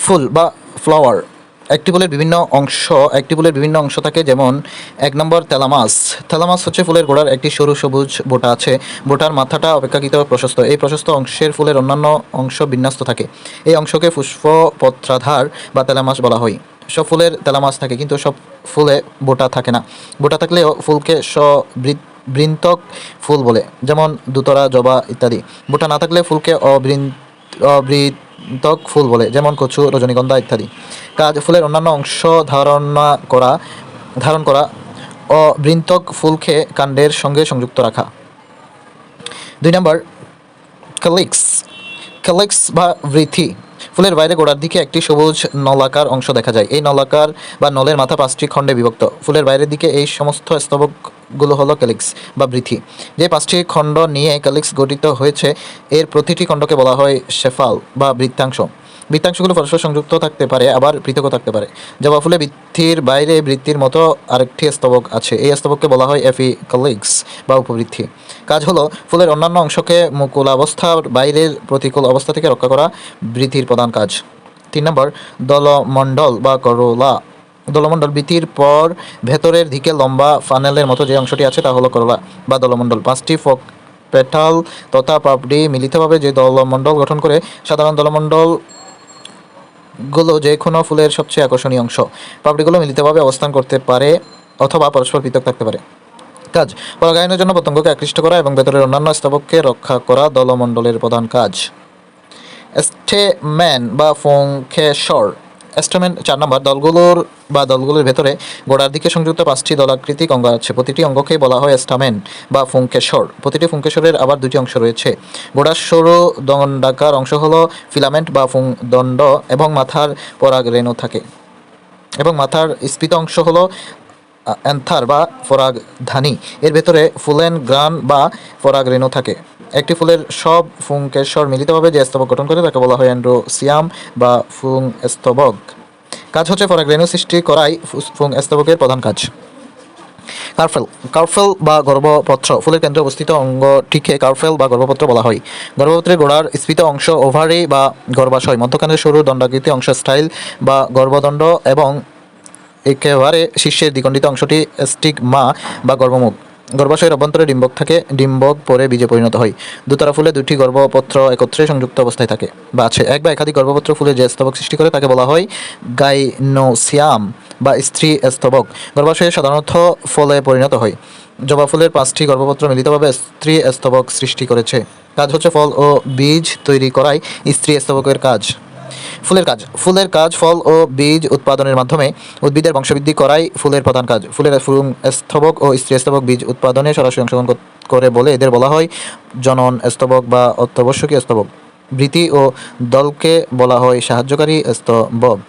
ফুল বা ফ্লাওয়ার একটি ফুলের বিভিন্ন অংশ থাকে, যেমন 1 নম্বর থ্যালামাস। থ্যালামাস হচ্ছে ফুলের গোড়ার একটি সরু সবুজ বোটা আছে। বোটার মাথাটা অপেক্ষাকৃত প্রশস্ত। এই প্রশস্ত অংশের ফুলের অন্যান্য অংশ বিন্যস্ত থাকে। এই অংশকে পুষ্পপত্রাধার বা থ্যালামাস বলা হয়। সব ফুলের থ্যালামাস থাকে, কিন্তু সব ফুলে বোটা থাকে না। বোটা থাকলেও ফুলকে বৃন্তক ফুল বলে, যেমন দুতরা, জবা ইত্যাদি। বোটা না থাকলে ফুলকে অবৃন্তক ফুল বলে, যেমন কচু, রজনীগন্ধা ইত্যাদি। কাজ: ফুলের অন্যান্য অংশ ধারণ করা। অবৃন্তক ফুলকে কাণ্ডের সঙ্গে সংযুক্ত রাখা। 2 নম্বর ক্যালিক্স। ক্যালিক্স বা বৃথি। ফুলের বাইরে গোড়ার দিকে একটি সবুজ নলাকার অংশ দেখা যায়। এই নলাকার বা নলের মাথা 5টি খণ্ডে বিভক্ত। ফুলের বাইরের দিকে এই সমস্ত স্তবকগুলো হলো ক্যালিক্স বা বৃথি। যে 5টি খণ্ড নিয়ে ক্যালিক্স গঠিত হয়েছে, এর প্রতিটি খণ্ডকে বলা হয় সেফাল বা বৃত্তাংশ। বৃত্তাংশগুলো পরস্পর সংযুক্ত থাকতে পারে, আবার পৃথকও থাকতে পারে। জবা ফুলে বৃত্তির বাইরে বৃত্তির মতো আরেকটি স্তবক আছে। এই স্তবককে বলা হয় এপিক্যালিক্স বা উপবৃত্তি। কাজ হলো ফুলের অন্যান্য অংশকে মুকুলাবস্থার বাইরের প্রতিকূল অবস্থা থেকে রক্ষা করা বৃত্তির প্রধান কাজ। 3 নম্বর দলমণ্ডল বা করোলা। দলমণ্ডল বৃত্তির পর ভেতরের দিকে লম্বা ফানেলের মতো যে অংশটি আছে তা হলো করোলা বা দলমণ্ডল। 5টি পেটাল তথা পাপড়ি মিলিতভাবে যে দলমণ্ডল গঠন করে। সাধারণ দলমণ্ডল গুলো যে কোনো ফুলের সবচেয়ে আকর্ষণীয় অংশ। পাপড়িগুলো মিলিতভাবে অবস্থান করতে পারে অথবা পরস্পর পৃথক থাকতে পারে। কাজ: পরাগায়নের জন্য পতঙ্গকে আকৃষ্ট করা এবং ভেতরের অন্যান্য স্তবককে রক্ষা করা দলমণ্ডলের প্রধান কাজ। স্টেমেন বা পুংকেশর। স্টেমেন 4 নম্বর। দলগুলোর ভেতরে গোড়ার দিকে সংযুক্ত 5টি দলাকৃতিক অঙ্গ আছে। প্রতিটি অঙ্গকেই বলা হয় স্টামেন বা পুংকেশর। প্রতিটি পুংকেশরের আবার 2টি অংশ রয়েছে। গোড়ার সরু দণ্ডাকার অংশ হলো ফিলামেন্ট বা পুংদণ্ড এবং মাথার পরাগরেণু থাকে, এবং মাথার স্ফীত অংশ হলো অ্যান্থার বা পরাগধানী। এর ভেতরে ফুলেন গ্রান বা পরাগরেণু থাকে। একটি ফুলের সব পুংকেশর মিলিতভাবে যে স্তবক গঠন করে তাকে বলা হয় অ্যান্ড্রোসিয়াম বা পুংস্তবক। কাজ হচ্ছে পরাগরেণু সৃষ্টি করাই পুংস্তবকের প্রধান কাজ। কার্পেল বা গর্ভপত্র। ফুলের কেন্দ্রে অবস্থিত অঙ্গটিকে কার্পেল বা গর্ভপত্র বলা হয়। গর্ভপত্রের গোড়ার স্ফীত অংশ ওভারি বা গর্ভাশয়। মধ্যখানের সরু দণ্ডাকৃতি অংশ স্টাইল বা গর্ভদণ্ড, এবং একেবারে শীর্ষের দ্বিখণ্ডিত অংশটি স্টিগমা বা গর্ভমুখ। গর্ভাশয়ের অভ্যন্তরে ডিম্বক থাকে। ডিম্বক পরে বীজে পরিণত হয়। দুতারা ফুলে 2টি গর্ভপত্র একত্রে সংযুক্ত অবস্থায় থাকে বা আছে। এক বা একাধিক গর্ভপত্র ফুলে যে স্তবক সৃষ্টি করে তাকে বলা হয় গাইনোসিয়াম বা স্ত্রী স্তবক। গর্ভাশয়ে সাধারণত ফলে পরিণত হয়। জবা ফুলের 5টি গর্ভপত্র মিলিতভাবে স্ত্রী স্তবক সৃষ্টি করেছে। কাজ হচ্ছে ফল ও বীজ তৈরি করাই স্ত্রী স্তবকের কাজ। ফুলের কাজ ফল ও বীজ উৎপাদনের মাধ্যমে উদ্ভিদের বংশবৃদ্ধি করাই ফুলের প্রধান কাজ। ফুলের স্তবক ও স্ত্রী স্তবক বীজ উৎপাদনে সরাসরি অংশগ্রহণ করে বলে এদের বলা হয় জনন স্তবক বা অত্যাবশ্যকীয় স্তবক। বৃতি ও দলকে বলা হয় সাহায্যকারী স্তবক।